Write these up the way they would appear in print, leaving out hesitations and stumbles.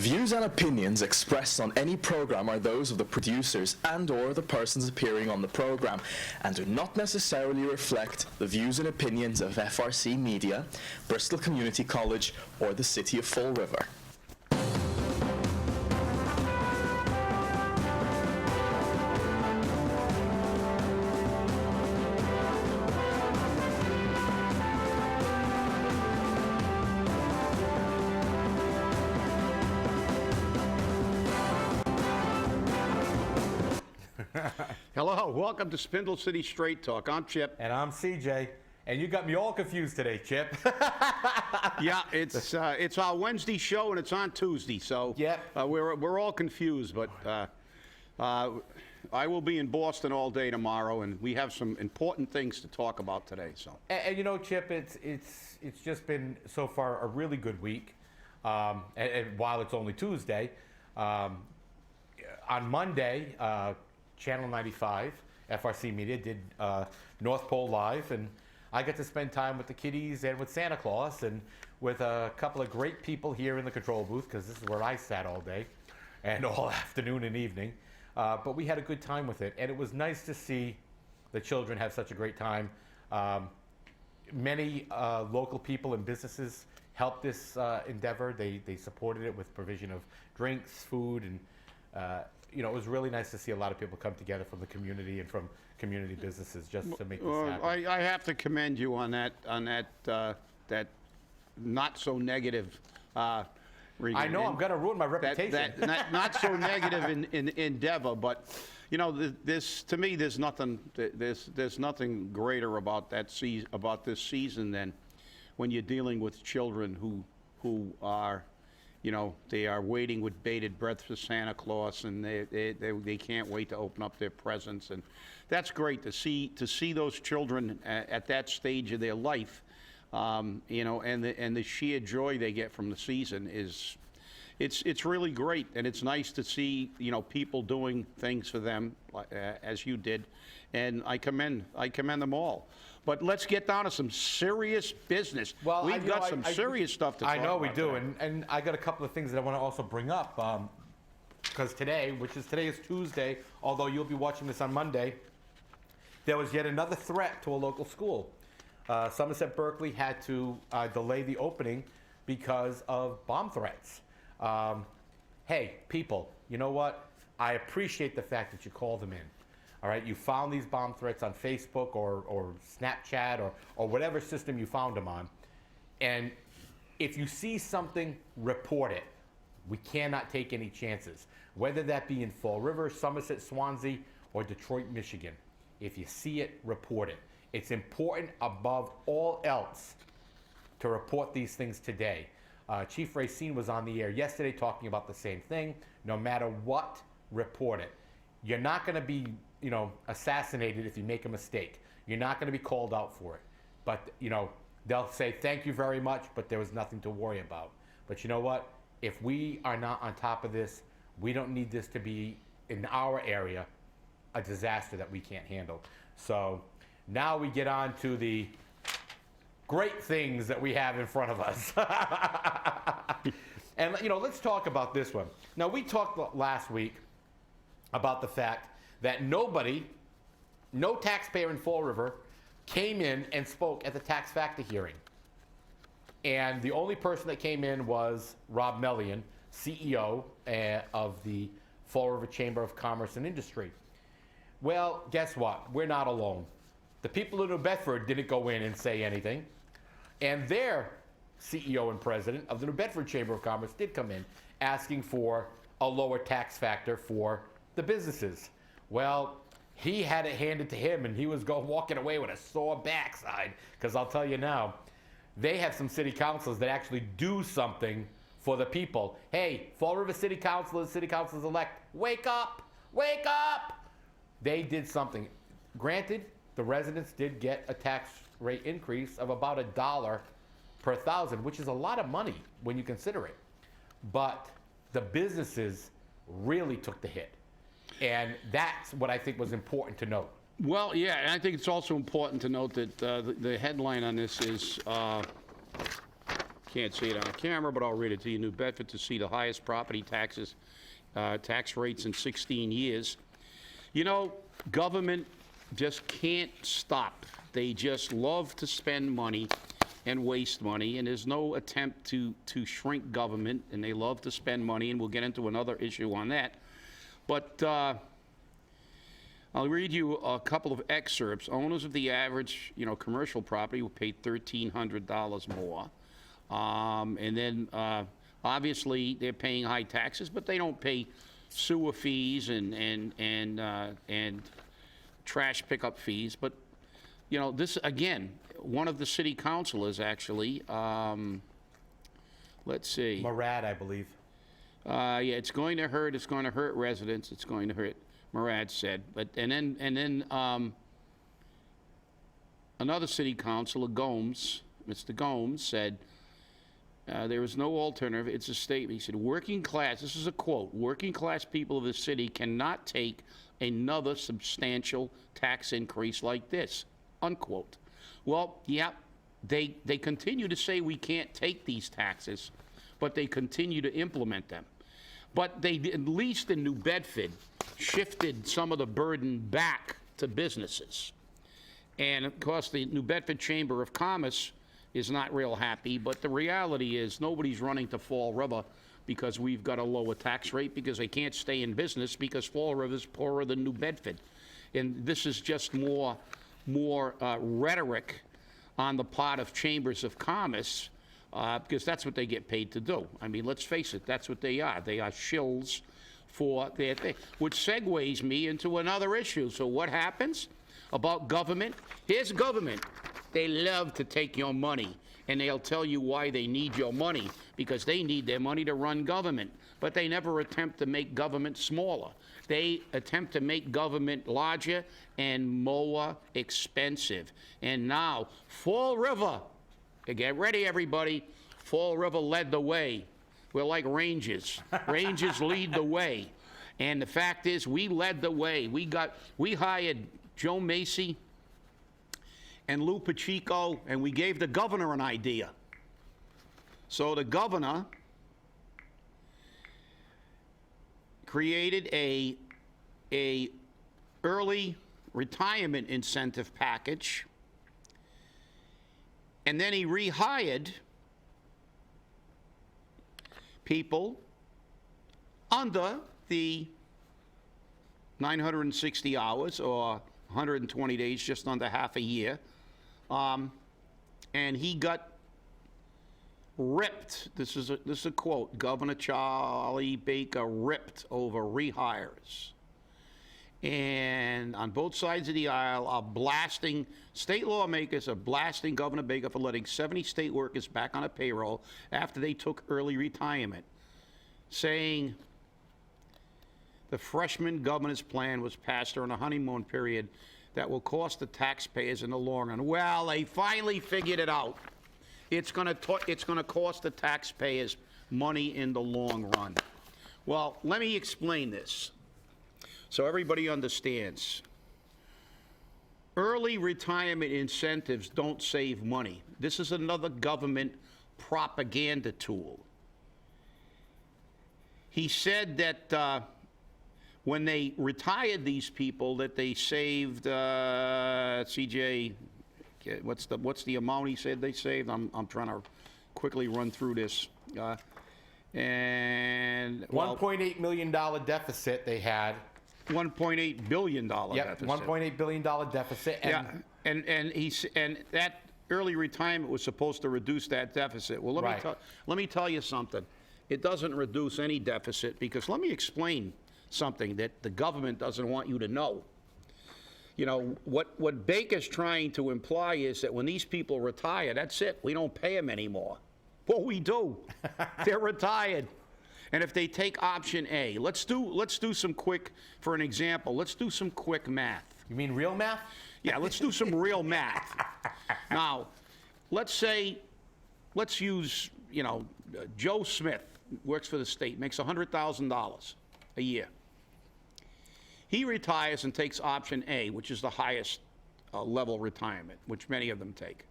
views and opinions expressed on any program are those of the producers and/or the persons appearing on the program, and do not necessarily reflect the views and opinions of FRC Media, Bristol Community College, or the City of Fall River. Hello, welcome to Spindle City Straight Talk. I'm Chip. And I'm CJ. And you got me all confused today, Chip. Yeah, it's our Wednesday show and it's on Tuesday, so Yep. We're all confused. But I will be in Boston all day tomorrow, and we have some important things to talk about today. So. And you know, Chip, it's just been so far a really good week. And while it's only Tuesday, on Monday, Channel 95, FRC Media, did North Pole Live, and I got to spend time with the kiddies and with Santa Claus and with a couple of great people here in the control booth, because this is where I sat all day and all afternoon and evening. But we had a good time with it, and it was nice to see the children have such a great time. Many local people and businesses helped this endeavor. They supported it with provision of drinks, food, and you know, it was really nice to see a lot of people come together from the community and from community businesses just to make this happen. I have to commend you on that that not so negative. I know I'm going to ruin my reputation. That not so negative in endeavor, but you know, this to me, there's nothing greater about this season than when you're dealing with children who are, you know, they are waiting with bated breath for Santa Claus, and they can't wait to open up their presents, and that's great to see those children at that stage of their life, you know, and the sheer joy they get from the season is, it's really great, and it's nice to see, you know, people doing things for them as you did, and I commend them all. But let's get down to some serious business. Well, we've got some serious stuff to talk about. I know we do, today. and I got a couple of things that I want to also bring up, because today is Tuesday, although you'll be watching this on Monday, there was yet another threat to a local school. Somerset Berkeley had to delay the opening because of bomb threats. Hey, people, you know what? I appreciate the fact that you called them in. All right, you found these bomb threats on Facebook or Snapchat or whatever system you found them on. And if you see something, report it. We cannot take any chances, whether that be in Fall River, Somerset, Swansea, or Detroit, Michigan. If you see it, report it. It's important above all else to report these things today. Chief Racine was on the air yesterday talking about the same thing. No matter what, report it. You're not going to be, you know, assassinated if you make a mistake. You're not going to be called out for it. But, you know, they'll say thank you very much, but there was nothing to worry about. But you know what? If we are not on top of this, we don't need this to be, in our area, a disaster that we can't handle. So now we get on to the great things that we have in front of us. And, you know, let's talk about this one. Now, we talked last week about the fact that no taxpayer in Fall River came in and spoke at the tax factor hearing. And the only person that came in was Rob Mellion, CEO of the Fall River Chamber of Commerce and Industry. Well, guess what? We're not alone. The people in New Bedford didn't go in and say anything. And their CEO and president of the New Bedford Chamber of Commerce did come in asking for a lower tax factor for the businesses. Well, he had it handed to him, and he was walking away with a sore backside, because I'll tell you now, they have some city councilors that actually do something for the people. Hey, Fall River City Councilors-elect, wake up! Wake up! They did something. Granted, the residents did get a tax rate increase of about $1 per thousand, which is a lot of money when you consider it. But the businesses really took the hit. And that's what I think was important to note. Well, yeah, and I think it's also important to note that the headline on this is can't see it on camera, but I'll read it to you. New Bedford to see the highest property taxes, tax rates in 16 years. You know, government just can't stop. They just love to spend money and waste money, and there's no attempt to shrink government, and they love to spend money, and we'll get into another issue on that. But I'll read you a couple of excerpts. Owners of the average, commercial property will pay $1,300 more. And then, obviously, they're paying high taxes, but they don't pay sewer fees and trash pickup fees. But, this, again, one of the city councilors actually, let's see. Murad, I believe. Yeah, it's going to hurt residents, it's going to hurt, Murad said. But, and then another city councilor, Gomes, Mr. Gomes, said, there is no alternative. It's a statement. He said, working class, this is a quote, working class people of the city cannot take another substantial tax increase like this, unquote. Well, yeah, they continue to say we can't take these taxes, but they continue to implement them. But they, at least in New Bedford, shifted some of the burden back to businesses. And of course, the New Bedford Chamber of Commerce is not real happy, but the reality is nobody's running to Fall River because we've got a lower tax rate, because they can't stay in business because Fall River is poorer than New Bedford. And this is just more rhetoric on the part of chambers of commerce, because that's what they get paid to do. I mean, let's face it, that's what they are. They are shills for their thing, which segues me into another issue. So what happens about government? Here's government. They love to take your money, and they'll tell you why they need your money, because they need their money to run government. But they never attempt to make government smaller. They attempt to make government larger and more expensive. And now, Fall River, get ready, everybody. Fall River led the way. We're like Rangers. Rangers lead the way. And the fact is, we led the way. We hired Joe Macy and Lou Pacheco, and we gave the governor an idea. So the governor created a early retirement incentive package, and then he rehired people under the 960 hours, or 120 days, just under half a year. And he got ripped. This is a quote. Governor Charlie Baker ripped over rehires. And on both sides of the aisle are blasting, state lawmakers are blasting Governor Baker for letting 70 state workers back on a payroll after they took early retirement, saying the freshman governor's plan was passed during a honeymoon period that will cost the taxpayers in the long run. Well, they finally figured it out. It's going to cost the taxpayers money in the long run. Well, let me explain this so everybody understands. Early retirement incentives don't save money. This is another government propaganda tool. He said that when they retired these people, that they saved, CJ, what's the amount he said they saved? I'm trying to quickly run through this. And well, $1.8 million deficit they had. $1.8 billion deficit. $1.8 billion deficit. And yeah, and that early retirement was supposed to reduce that deficit. Well, let me tell you something. It doesn't reduce any deficit, because let me explain something that the government doesn't want you to know. You know, what Baker's trying to imply is that when these people retire, that's it. We don't pay them anymore. Well, we do. They're retired. And if they take option A, let's do some quick, for an example, let's do some quick math. You mean real math? Yeah, let's do some real math. Now, let's use, Joe Smith, works for the state, makes $100,000 a year. He retires and takes option A, which is the highest level retirement, which many of them take.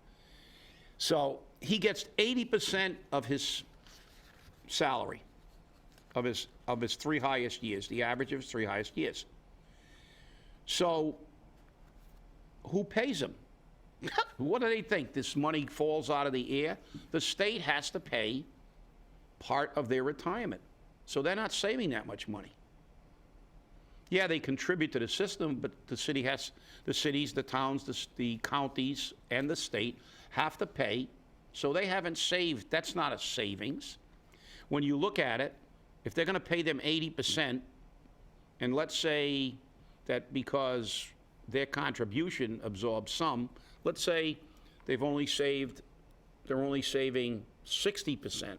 So he gets 80% of his salary, of his 3 highest years, the average of his 3 highest years. So who pays him? What do they think? This money falls out of the air? The state has to pay part of their retirement. So they're not saving that much money. Yeah, they contribute to the system, but the cities, the towns, the counties, and the state have to pay. So they haven't saved. That's not a savings. When you look at it, if they're going to pay them 80%, and let's say that because their contribution absorbs some, let's say they're only saving 60%.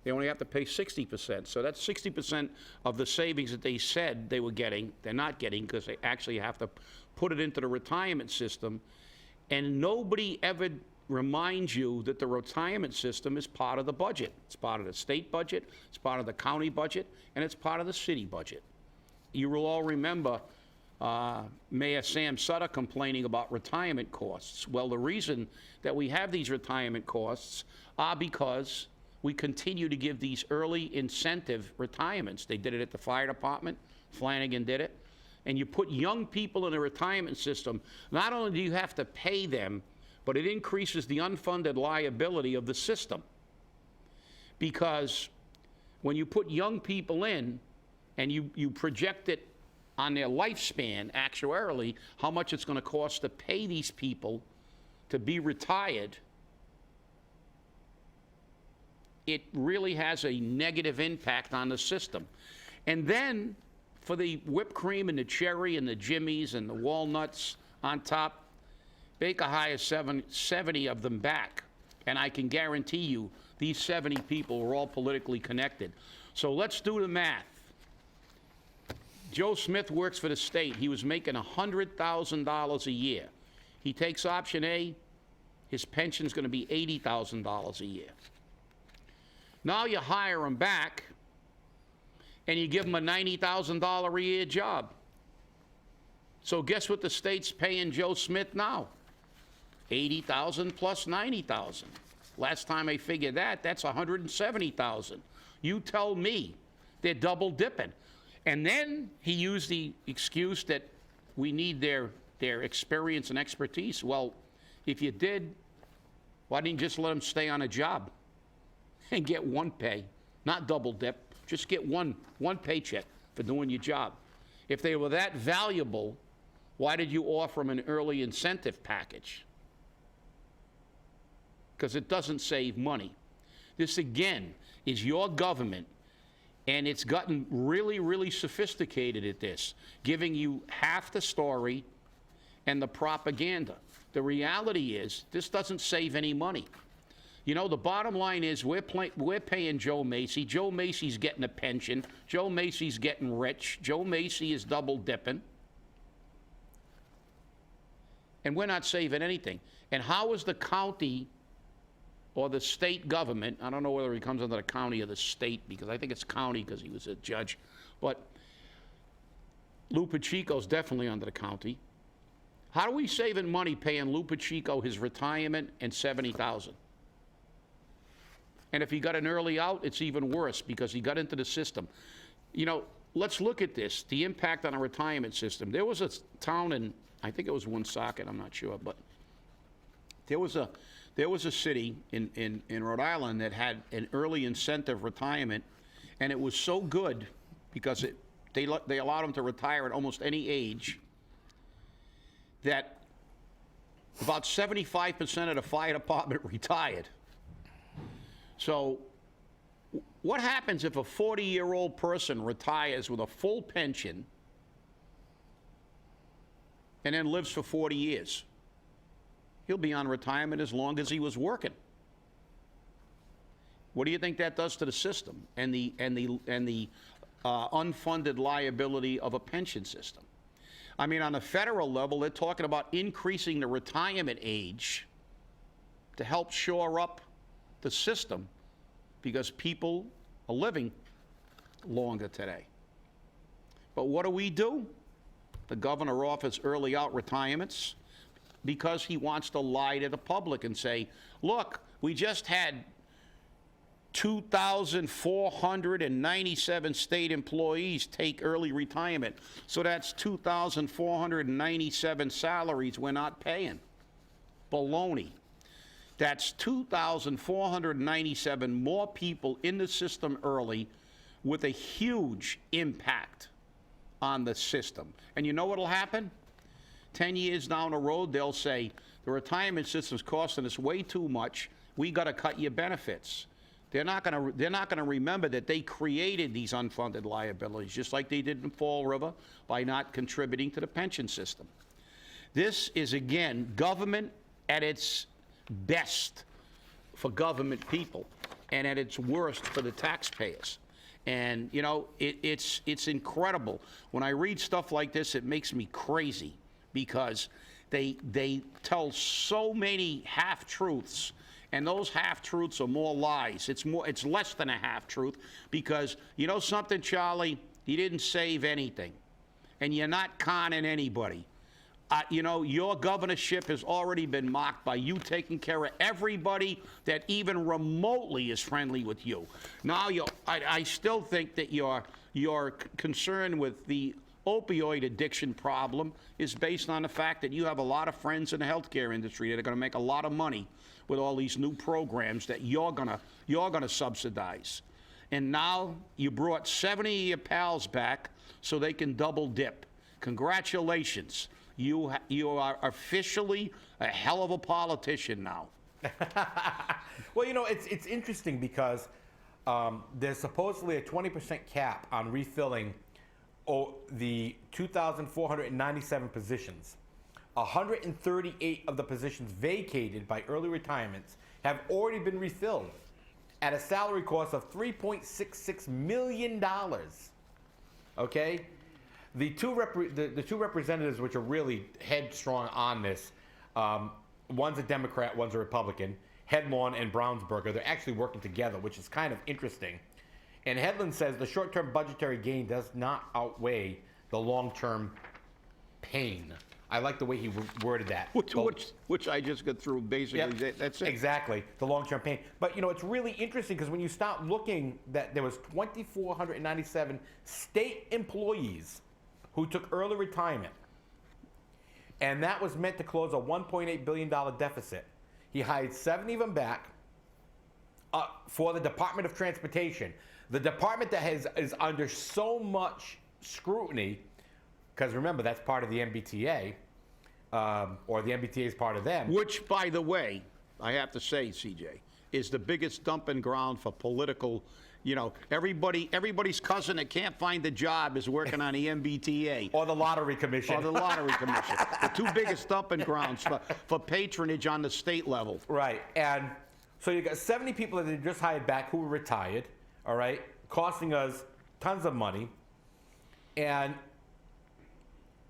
They only have to pay 60%. So that's 60% of the savings that they said they were getting, they're not getting because they actually have to put it into the retirement system. And nobody ever reminds you that the retirement system is part of the budget. It's part of the state budget, it's part of the county budget, and it's part of the city budget. You will all remember Mayor Sam Sutter complaining about retirement costs. Well, the reason that we have these retirement costs are because we continue to give these early incentive retirements. They did it at the fire department. Flanagan did it. And you put young people in a retirement system, not only do you have to pay them, but it increases the unfunded liability of the system. Because when you put young people in and you project it on their lifespan, actuarially, how much it's going to cost to pay these people to be retired, it really has a negative impact on the system. And then for the whipped cream and the cherry and the jimmies and the walnuts on top, Baker hires 70 of them back. And I can guarantee you these 70 people were all politically connected. So let's do the math. Joe Smith works for the state. He was making $100,000 a year. He takes option A, his pension's going to be $80,000 a year. Now you hire him back, and you give him a $90,000 a year job. So guess what the state's paying Joe Smith now? $80,000 plus $90,000. Last time I figured that, that's $170,000. You tell me they're double dipping. And then he used the excuse that we need their experience and expertise. Well, if you did, why didn't you just let them stay on a job and get one pay, not double dip, just get one paycheck for doing your job? If they were that valuable, why did you offer them an early incentive package? Because it doesn't save money. This, again, is your government, and it's gotten really, really sophisticated at this, giving you half the story and the propaganda. The reality is, this doesn't save any money. You know, the bottom line is we're paying Joe Macy. Joe Macy's getting a pension. Joe Macy's getting rich. Joe Macy is double dipping. And we're not saving anything. And how is the county or the state government, I don't know whether he comes under the county or the state, because I think it's county because he was a judge, but Lou Pacheco's definitely under the county. How are we saving money paying Lou Pacheco his retirement and $70,000? And if he got an early out, it's even worse because he got into the system. You know, let's look at this, the impact on a retirement system. There was a town in, I think it was Woonsocket, I'm not sure, but there was a city in Rhode Island that had an early incentive retirement, and it was so good because they allowed them to retire at almost any age that about 75% of the fire department retired. So what happens if a 40-year-old person retires with a full pension and then lives for 40 years? He'll be on retirement as long as he was working. What do you think that does to the system and the unfunded liability of a pension system? I mean, on a federal level, they're talking about increasing the retirement age to help shore up the system because people are living longer today. But what do? The governor offers early out retirements because he wants to lie to the public and say, look, We just had 2,497 state employees take early retirement. So that's 2,497 salaries we're not paying. Baloney. That's 2,497 more people in the system early with a huge impact on the system. And you know what'll happen? 10 years down the road, they'll say, the retirement system's costing us way too much. We got to cut your benefits. They're not going to remember that they created these unfunded liabilities, just like they did in Fall River by not contributing to the pension system. This is, again, government at its best for government people and at its worst for the taxpayers. And, you know, it's incredible. When I read stuff like this, it makes me crazy because they tell so many half-truths. And those half-truths are more lies. It's less than a half-truth because, you know something, Charlie? You didn't save anything. And you're not conning anybody. You know, your governorship has already been mocked by you taking care of everybody that even remotely is friendly with you. Now, I still think that your concern with the opioid addiction problem is based on the fact that you have a lot of friends in the healthcare industry that are going to make a lot of money with all these new programs that you're gonna subsidize. And now you brought 70 of your pals back so they can double dip. Congratulations. You are officially a hell of a politician now. Well, you know, it's interesting because there's supposedly a 20% cap on refilling the 2,497 positions. 138 of the positions vacated by early retirements have already been refilled at a salary cost of $3.66 million. Okay? The two representatives which are really headstrong on this, one's a Democrat, one's a Republican, Headlawn and Brownsburger, they're actually working together, which is kind of interesting. And Headland says the short-term budgetary gain does not outweigh the long-term pain. I like the way he worded that. Which I just got through, basically. Yep. That's it. Exactly, the long-term pain. But, you know, it's really interesting because when you start looking that there was 2,497 state employees who took early retirement, and that was meant to close a $1.8 billion deficit. He hired 70 of them back for the Department of Transportation. The department that is under so much scrutiny, because remember, that's part of the MBTA, or the MBTA is part of them. Which, by the way, I have to say, CJ, is the biggest dumping ground for political, you know, everybody's cousin that can't find a job is working on the MBTA. Or the Lottery Commission. Or the Lottery Commission. The two biggest dumping grounds for patronage on the state level. Right, and so you got 70 people that they just hired back who were retired, all right, costing us tons of money, and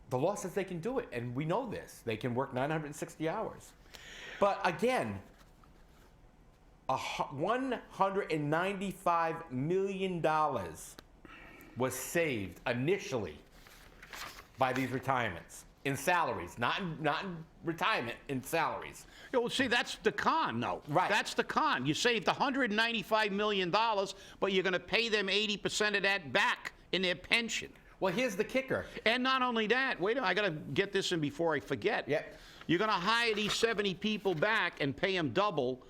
the law says they can do it, and we know this. They can work 960 hours. But again, $195 million was saved initially by these retirements in salaries, not in retirement, in salaries. Well, see, that's the con, though. Right. That's the con. You saved $195 million, but you're going to pay them 80% of that back in their pension. Well, here's the kicker. And not only that, wait a minute, I got to get this in before I forget. Yep. You're going to hire these 70 people back and pay them double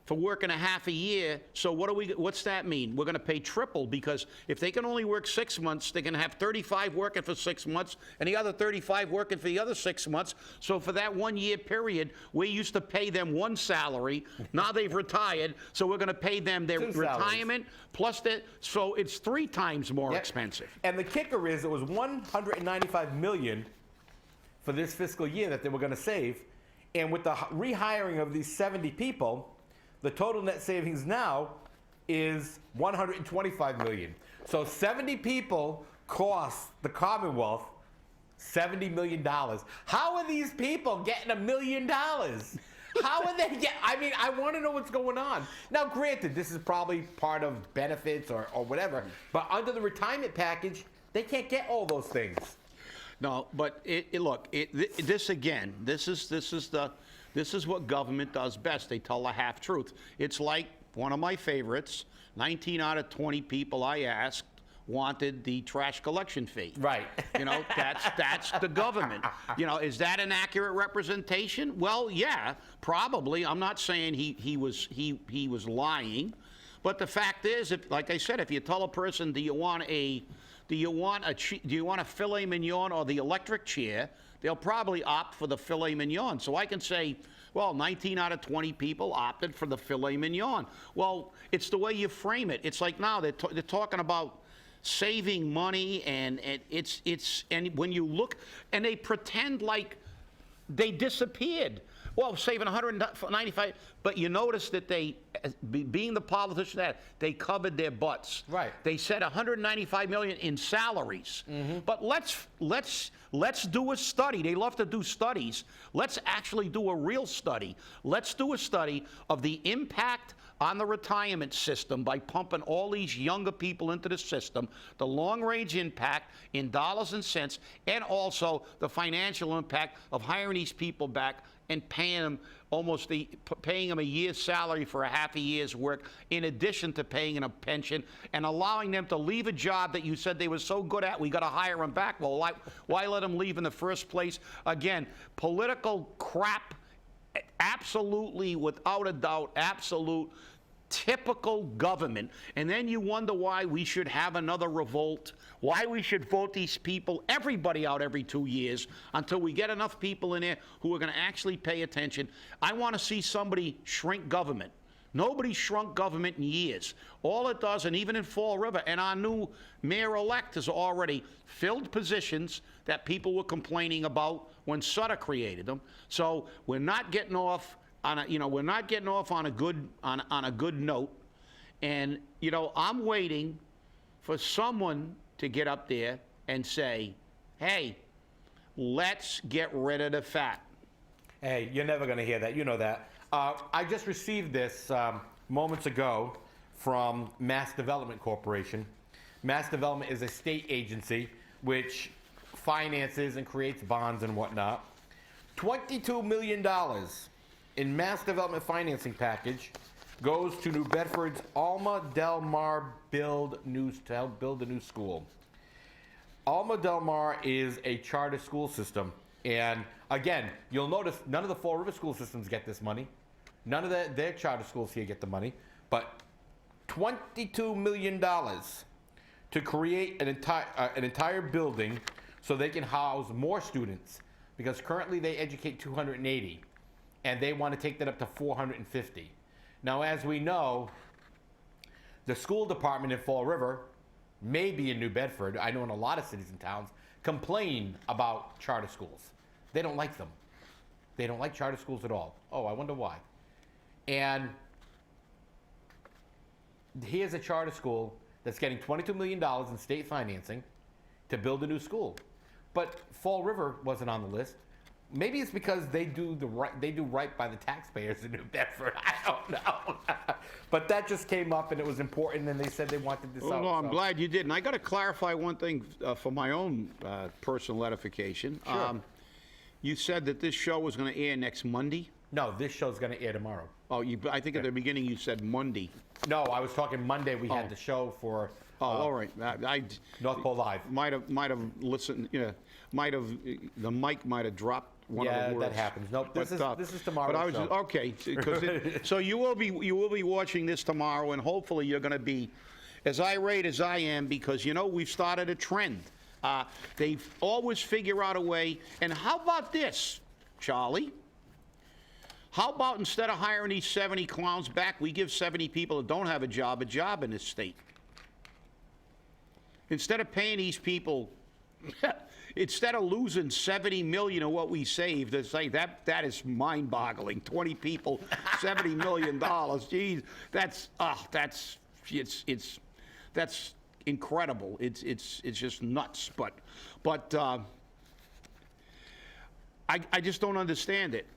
for working a half a year. So what's that mean? We're going to pay triple, because if they can only work 6 months, they can have 35 working for 6 months and the other 35 working for the other 6 months. So for that 1 year period, we used to pay them one salary. Now they've retired, so we're going to pay them their retirement plus that. So it's 3 times more expensive. And the kicker is it was $195 million for this fiscal year that they were going to save. And with the rehiring of these 70 people, the total net savings now is $125 million. So 70 people cost the Commonwealth $70 million. How are these people getting $1 million? How are they I mean, I want to know what's going on. Now, granted, this is probably part of benefits or whatever, but under the retirement package, they can't get all those things. No, but look, this again, this is the This is what government does best. They tell the half-truth. It's like one of my favorites, 19 out of 20 people I asked wanted the trash collection fee. Right. You know, that's the government. You know, is that an accurate representation? Well, yeah, probably. I'm not saying he was lying, but the fact is, like I said, if you tell a person, do you want a filet mignon or the electric chair, they'll probably opt for the filet mignon. So I can say, well, 19 out of 20 people opted for the filet mignon. Well, it's the way you frame it. It's like now they're talking about saving money, and when you look, and they pretend like they disappeared. Well, saving 195, but you notice that they, being the politician, they covered their butts. Right. They said 195 million in salaries. But let's do a study. They love to do studies. Let's actually do a real study. Let's do a study of the impact on the retirement system by pumping all these younger people into the system, the long-range impact in dollars and cents, and also the financial impact of hiring these people back and paying them a year's salary for a half a year's work, in addition to paying them a pension, and allowing them to leave a job that you said they were so good at, we got to hire them back. Well, why let them leave in the first place? Again, political crap, absolutely, without a doubt, absolute typical government. And then you wonder why we should have another revolt, why we should vote these people, everybody out every 2 years, until we get enough people in there who are going to actually pay attention. I want to see somebody shrink government. Nobody shrunk government in years. All it does, and even in Fall River, and our new mayor-elect has already filled positions that people were complaining about when Sutter created them. So we're not getting off on a good note. And I'm waiting for someone to get up there and say, hey, let's get rid of the fat. Hey, you're never going to hear that. You know that. I just received this moments ago from Mass Development Corporation. Mass Development is a state agency which finances and creates bonds and whatnot. $22 million in Mass Development financing package goes to New Bedford's Alma Del Mar build a new school. Alma Del Mar is a charter school system, and again, you'll notice none of the Fall River school systems get this money. None of their charter schools here get the money, but $22 million to create an entire building so they can house more students, because currently they educate 280. And they want to take that up to 450. Now, as we know, the school department in Fall River, maybe in New Bedford, I know in a lot of cities and towns, complain about charter schools. They don't like them. They don't like charter schools at all. Oh, I wonder why. And here's a charter school that's getting $22 million in state financing to build a new school. But Fall River wasn't on the list. Maybe it's because they do right by the taxpayers in New Bedford. I don't know. But that just came up, and it was important, and they said they wanted this out. No, I'm glad you did. And I got to clarify one thing for my own personal edification. Sure. You said that this show was going to air next Monday? No, this show's going to air tomorrow. Oh, I think at the beginning you said Monday. No, I was talking Monday. We had the show for all right. I North Pole Live. might have listened. The mic might have dropped one of the words. Yeah, that happens. Nope, this is tomorrow's But I was show. okay. So you will be watching this tomorrow, and hopefully you're going to be as irate as I am, because we've started a trend. They always figure out a way. And how about this, Charlie? How about instead of hiring these 70 clowns back, we give 70 people that don't have a job in this state? Instead of paying these people, instead of losing $70 million of what we saved, it's like that is mind-boggling. 20 people, $70 million. Geez, that's incredible. It's just nuts. But I just don't understand it.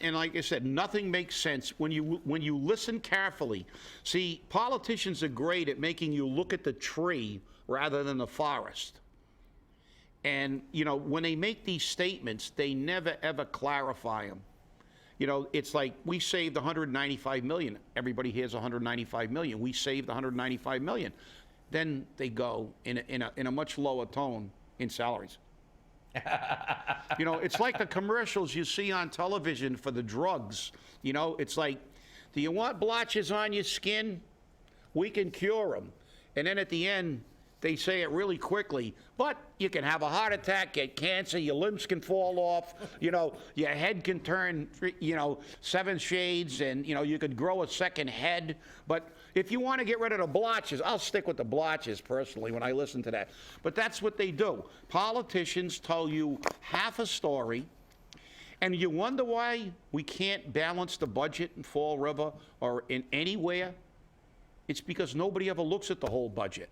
And like I said, nothing makes sense when you listen carefully. See, politicians are great at making you look at the tree rather than the forest. And when they make these statements, they never ever clarify them. You know, it's like we saved 195 million. Everybody hears 195 million. We saved 195 million. Then they go in a much lower tone in salaries. You know, it's like the commercials you see on television for the drugs. You know, it's like, do you want blotches on your skin? We can cure them. And then at the end, they say it really quickly, but you can have a heart attack, get cancer, your limbs can fall off, you know, your head can turn, you know, 7 shades, and, you know, you could grow a second head. But if you want to get rid of the blotches, I'll stick with the blotches personally when I listen to that. But that's what they do. Politicians tell you half a story, and you wonder why we can't balance the budget in Fall River or in anywhere. It's because nobody ever looks at the whole budget.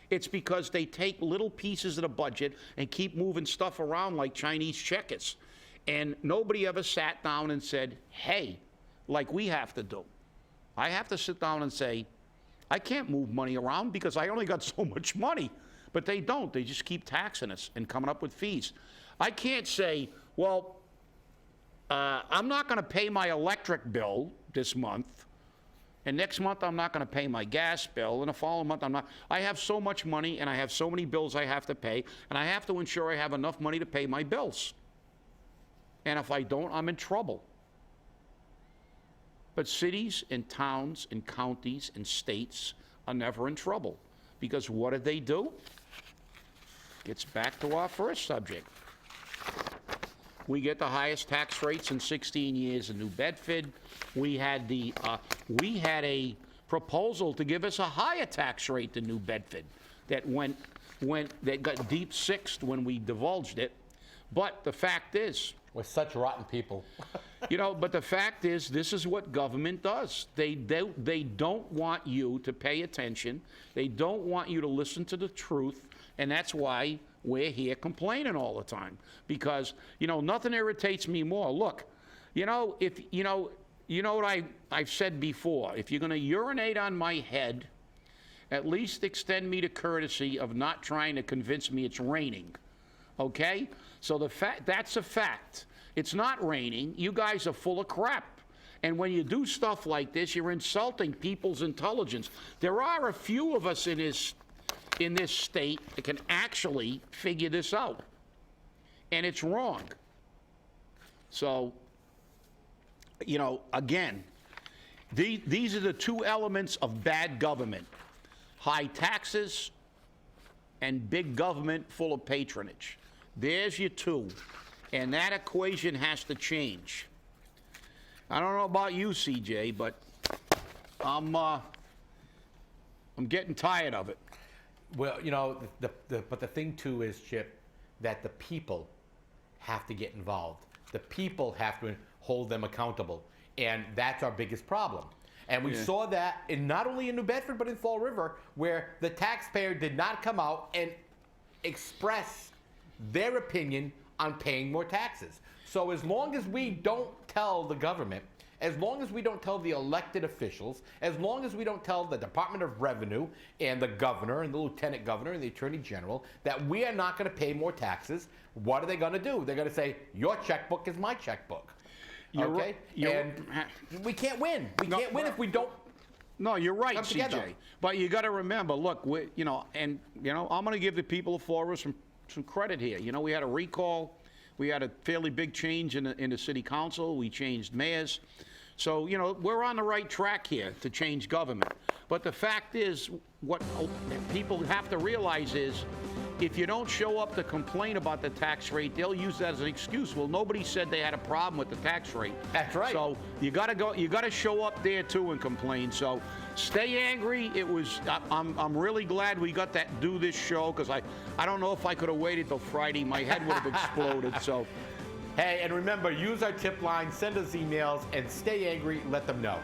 It's because they take little pieces of the budget and keep moving stuff around like Chinese checkers. And nobody ever sat down and said, hey, like we have to do. I have to sit down and say, I can't move money around because I only got so much money. But they don't. They just keep taxing us and coming up with fees. I can't say, well, I'm not going to pay my electric bill this month. And next month, I'm not going to pay my gas bill. And the following month, I'm not. I have so much money, and I have so many bills I have to pay, and I have to ensure I have enough money to pay my bills. And if I don't, I'm in trouble. But cities and towns and counties and states are never in trouble. Because what do? Gets back to our first subject. We get the highest tax rates in 16 years in New Bedford. We had a proposal to give us a higher tax rate than New Bedford that that got deep sixth when we divulged it. But the fact is, we're such rotten people. you know, but the fact is, this is what government does. They don't want you to pay attention. They don't want you to listen to the truth, and that's why we're here complaining all the time. Because, you know, nothing irritates me more. Look, you know, if, you know what I've said before, if you're going to urinate on my head, at least extend me the courtesy of not trying to convince me it's raining, okay? So that's a fact. It's not raining. You guys are full of crap. And when you do stuff like this, you're insulting people's intelligence. There are a few of us in this state that can actually figure this out. And it's wrong. So, you know, again, these are the two elements of bad government. High taxes and big government full of patronage. There's your two. And that equation has to change. I don't know about you, CJ, but I'm getting tired of it. Well, you know, but the thing too is, Chip, that the people have to get involved. The people have to hold them accountable. And that's our biggest problem. And we saw that not only in New Bedford, but in Fall River, where the taxpayer did not come out and express their opinion on paying more taxes. So as long as we don't tell the government, as long as we don't tell the elected officials, as long as we don't tell the Department of Revenue and the governor and the lieutenant governor and the attorney general that we are not going to pay more taxes, what are they going to do? They're going to say, your checkbook is my checkbook. Okay? And we can't win. We can't win if we don't. No, you're right, Come CJ. together. But you got to remember, look, I'm going to give the people of Fall River some credit here. You know, we had a recall. We had a fairly big change in the city council. We changed mayors. So, you know, we're on the right track here to change government. But the fact is, what people have to realize is, if you don't show up to complain about the tax rate, they'll use that as an excuse. Well, nobody said they had a problem with the tax rate. That's right. So you got to show up there too and complain. So stay angry. I'm really glad we got that do this show, because I don't know if I could have waited till Friday. My head would have exploded. So. Hey, and remember, use our tip line, send us emails, and stay angry, let them know.